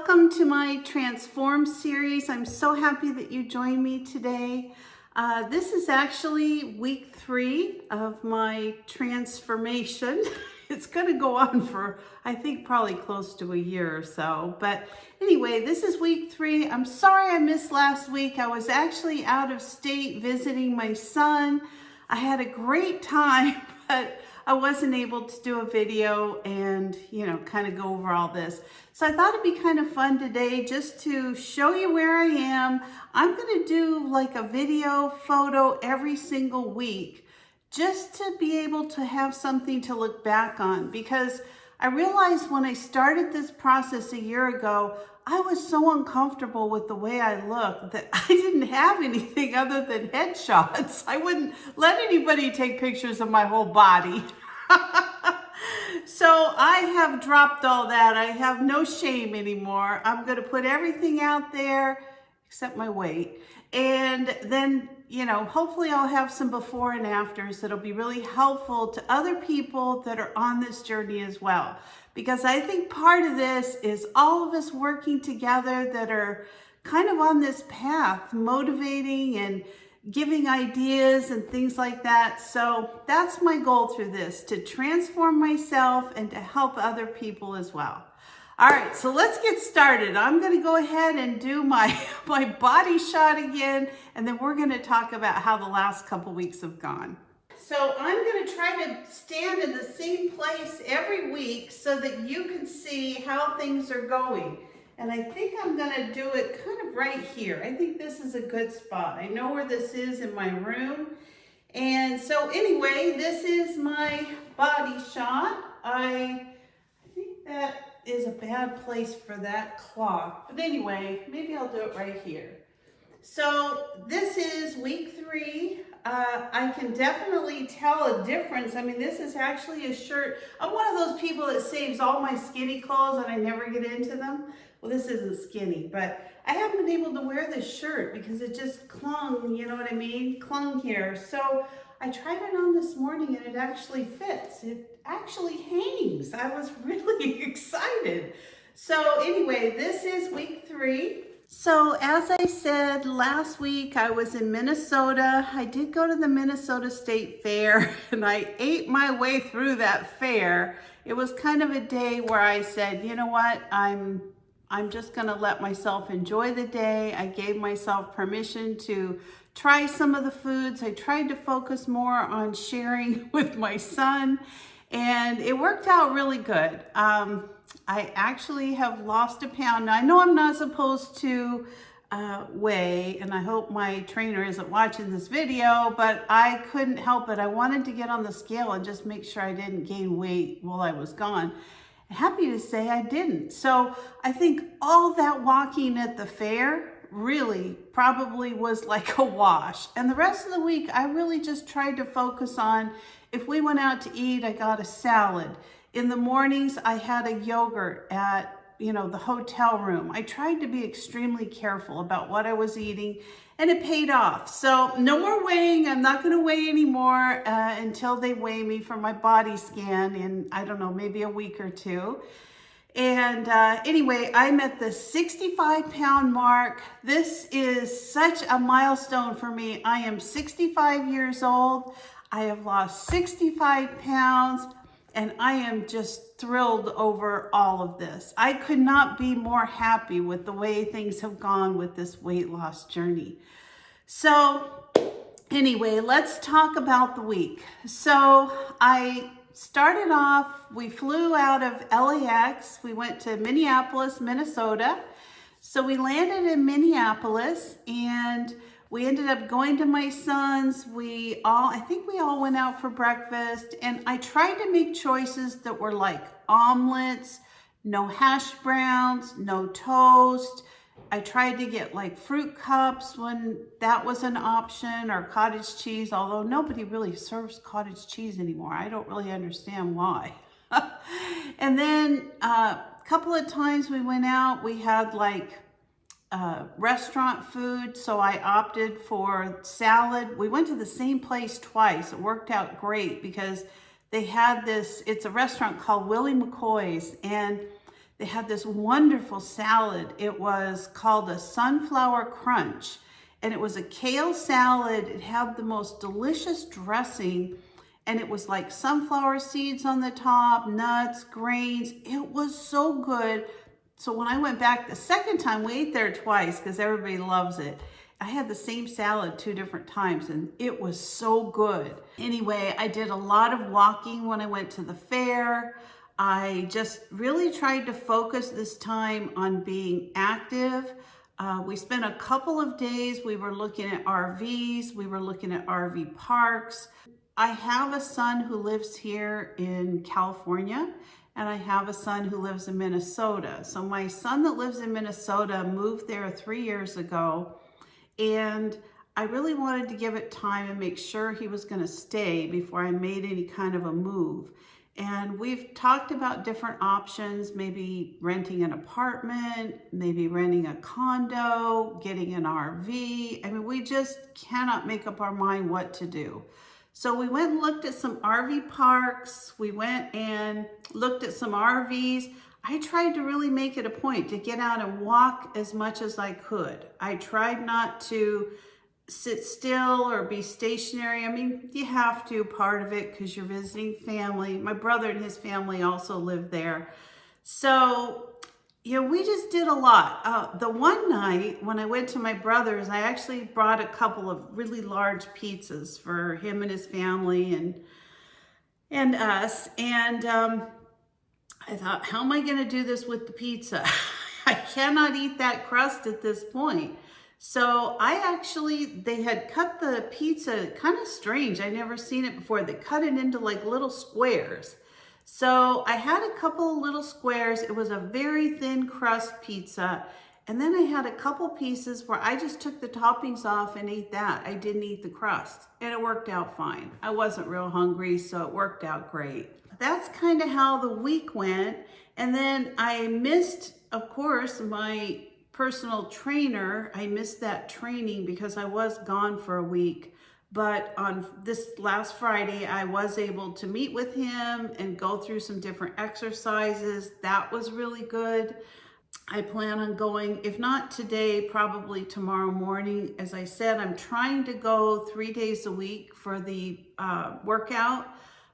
welcome to my Transform series. I'm so happy that you joined me today. This is actually week 3 of my transformation. It's going to go on for, I think, probably close to a year or so. But anyway, this is week 3. I'm sorry I missed last week. I was actually out of state visiting my son. I had a great time, but I wasn't able to do a video and, kind of go over all this. So I thought it'd be kind of fun today just to show you where I am. I'm going to do like a video photo every single week just to be able to have something to look back on, because I realized when I started this process a year ago, I was so uncomfortable with the way I looked that I didn't have anything other than headshots. I wouldn't let anybody take pictures of my whole body. So I have dropped all that. I have no shame anymore. I'm going to put everything out there except my weight. And then, hopefully I'll have some before and afters that'll be really helpful to other people that are on this journey as well. Because I think part of this is all of us working together that are kind of on this path, motivating and giving ideas and things like that. So that's my goal through this, to transform myself and to help other people as well. All right, so let's get started. I'm going to go ahead and do my body shot again, and then we're going to talk about how the last couple weeks have gone. So I'm going to try to stand in the same place every week so that you can see how things are going. And I think I'm going to do it kind of right here. I think this is a good spot. I know where this is in my room. And so anyway, this is my body shot. I think that is a bad place for that clock. But anyway, maybe I'll do it right here. So this is week 3. I can definitely tell a difference. I mean, this is actually a shirt. I'm one of those people that saves all my skinny clothes and I never get into them. Well, this isn't skinny, but I haven't been able to wear this shirt because it just clung, you know what I mean? Clung here. So I tried it on this morning and it actually fits. It actually hangs. I was really excited. So anyway, this is week 3. So as I said, last week I was in Minnesota. I did go to the Minnesota State Fair and I ate my way through that fair. It was kind of a day where I said, you know what, I'm just gonna let myself enjoy the day. I gave myself permission to try some of the foods. I tried to focus more on sharing with my son, and it worked out really good. I actually have lost a pound. Now, I know I'm not supposed to weigh, and I hope my trainer isn't watching this video, but I couldn't help it. I wanted to get on the scale and just make sure I didn't gain weight while I was gone. Happy to say I didn't. So I think all that walking at the fair really probably was like a wash. And the rest of the week, I really just tried to focus on, if we went out to eat, I got a salad. In the mornings, I had a yogurt at, the hotel room. I tried to be extremely careful about what I was eating, and it paid off. So no more weighing. I'm not going to weigh anymore until they weigh me for my body scan in, I don't know, maybe a week or 2. And anyway, I'm at the 65-pound mark. This is such a milestone for me. I am 65 years old. I have lost 65 pounds. And I am just thrilled over all of this. I could not be more happy with the way things have gone with this weight loss journey. So anyway, let's talk about the week. So I started off, we flew out of LAX. We went to Minneapolis, Minnesota. So we landed in Minneapolis and we ended up going to my son's. I think we all went out for breakfast, and I tried to make choices that were like omelets, no hash browns, no toast. I tried to get like fruit cups when that was an option, or cottage cheese, although nobody really serves cottage cheese anymore. I don't really understand why. And then a couple of times we went out, we had like restaurant food, so I opted for salad. We went to the same place twice. It worked out great because they had this, it's a restaurant called Willie McCoy's, and They had this wonderful salad. It was called a sunflower crunch, and it was a kale salad. It had the most delicious dressing, and it was like sunflower seeds on the top, nuts, grains. It was so good. So when I went back the second time, we ate there twice because everybody loves it. I had the same salad 2 different times and it was so good. Anyway, I did a lot of walking when I went to the fair. I just really tried to focus this time on being active. We spent a couple of days, we were looking at RVs, we were looking at RV parks. I have a son who lives here in California, and I have a son who lives in Minnesota. So my son that lives in Minnesota moved there 3 years ago, and I really wanted to give it time and make sure he was going to stay before I made any kind of a move. And we've talked about different options, maybe renting an apartment, maybe renting a condo, getting an RV. I mean, we just cannot make up our mind what to do. So we went and looked at some RV parks. We went and looked at some RVs. I tried to really make it a point to get out and walk as much as I could. I tried not to sit still or be stationary. I mean, you have to, part of it, because you're visiting family. My brother and his family also live there. So, we just did a lot. The one night when I went to my brother's, I actually brought a couple of really large pizzas for him and his family and us. And I thought, how am I going to do this with the pizza? I cannot eat that crust at this point. So they had cut the pizza kind of strange. I never seen it before. They cut it into like little squares. So I had a couple of little squares. It was a very thin crust pizza. And then I had a couple pieces where I just took the toppings off and ate that. I didn't eat the crust, and it worked out fine. I wasn't real hungry, so it worked out great. That's kind of how the week went. And then I missed, of course, my personal trainer. I missed that training because I was gone for a week. But on this last Friday, I was able to meet with him and go through some different exercises. That was really good. I plan on going, if not today, probably tomorrow morning. As I said, I'm trying to go 3 days a week for the workout.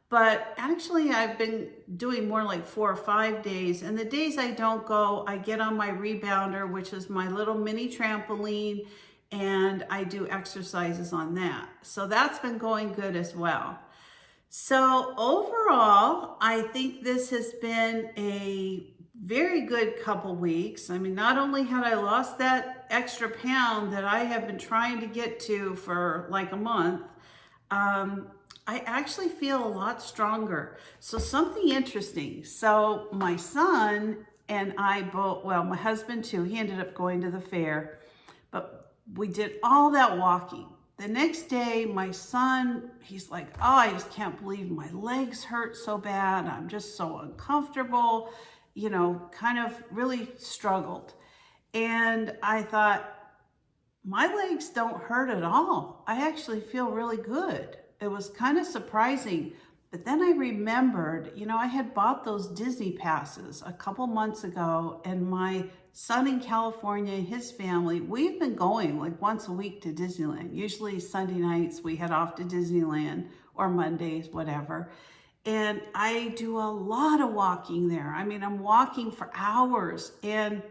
But actually, I've been doing more like 4 or 5 days. And the days I don't go, I get on my rebounder, which is my little mini trampoline, and I do exercises on that. So that's been going good as well. So overall, I think this has been a very good couple weeks. I mean, not only had I lost that extra pound that I have been trying to get to for like a month, I actually feel a lot stronger. So something interesting. So my son and I both, well, my husband too, he ended up going to the fair, but we did all that walking. The next day, my son, he's like, oh, I just can't believe my legs hurt so bad. I'm just so uncomfortable, kind of really struggled. And I thought, my legs don't hurt at all. I actually feel really good. It was kind of surprising. But then I remembered, I had bought those Disney passes a couple months ago, and my son in California and his family, we've been going like once a week to Disneyland. Usually Sunday nights we head off to Disneyland, or Mondays, whatever. And I do a lot of walking there. I mean, I'm walking for hours. And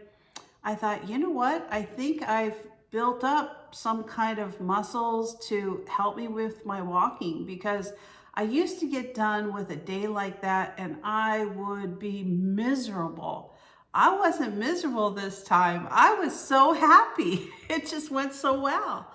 I thought, you know what? I think I've built up some kind of muscles to help me with my walking, because I used to get done with a day like that and I would be miserable. I wasn't miserable this time. I was so happy. It just went so well.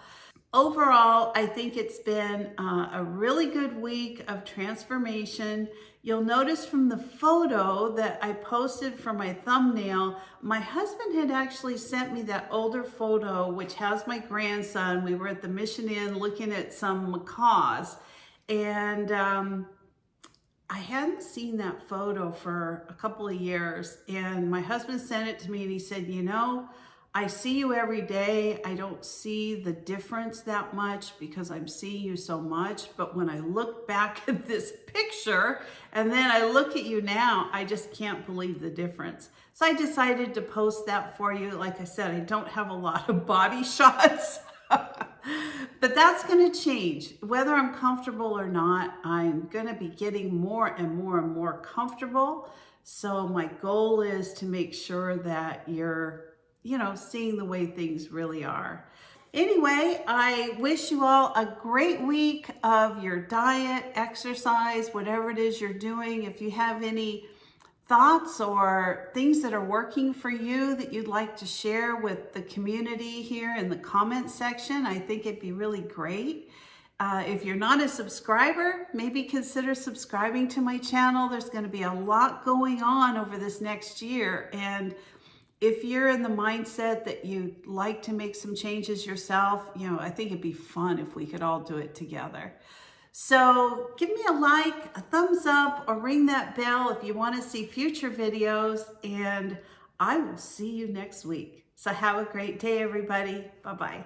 Overall, I think it's been a really good week of transformation. You'll notice from the photo that I posted for my thumbnail, my husband had actually sent me that older photo, which has my grandson. We were at the Mission Inn looking at some macaws, and I hadn't seen that photo for a couple of years, and my husband sent it to me and he said, I see you every day. I don't see the difference that much because I'm seeing you so much. But when I look back at this picture and then I look at you now, I just can't believe the difference. So I decided to post that for you. Like I said, I don't have a lot of body shots, but that's going to change. Whether I'm comfortable or not, I'm going to be getting more and more and more comfortable. So my goal is to make sure that you're seeing the way things really are. Anyway, I wish you all a great week of your diet, exercise, whatever it is you're doing. If you have any thoughts or things that are working for you that you'd like to share with the community here in the comment section, I think it'd be really great. If you're not a subscriber, maybe consider subscribing to my channel. There's going to be a lot going on over this next year, and if you're in the mindset that you'd like to make some changes yourself, I think it'd be fun if we could all do it together. So give me a like, a thumbs up, or ring that bell if you want to see future videos, and I will see you next week. So have a great day, everybody. Bye-bye.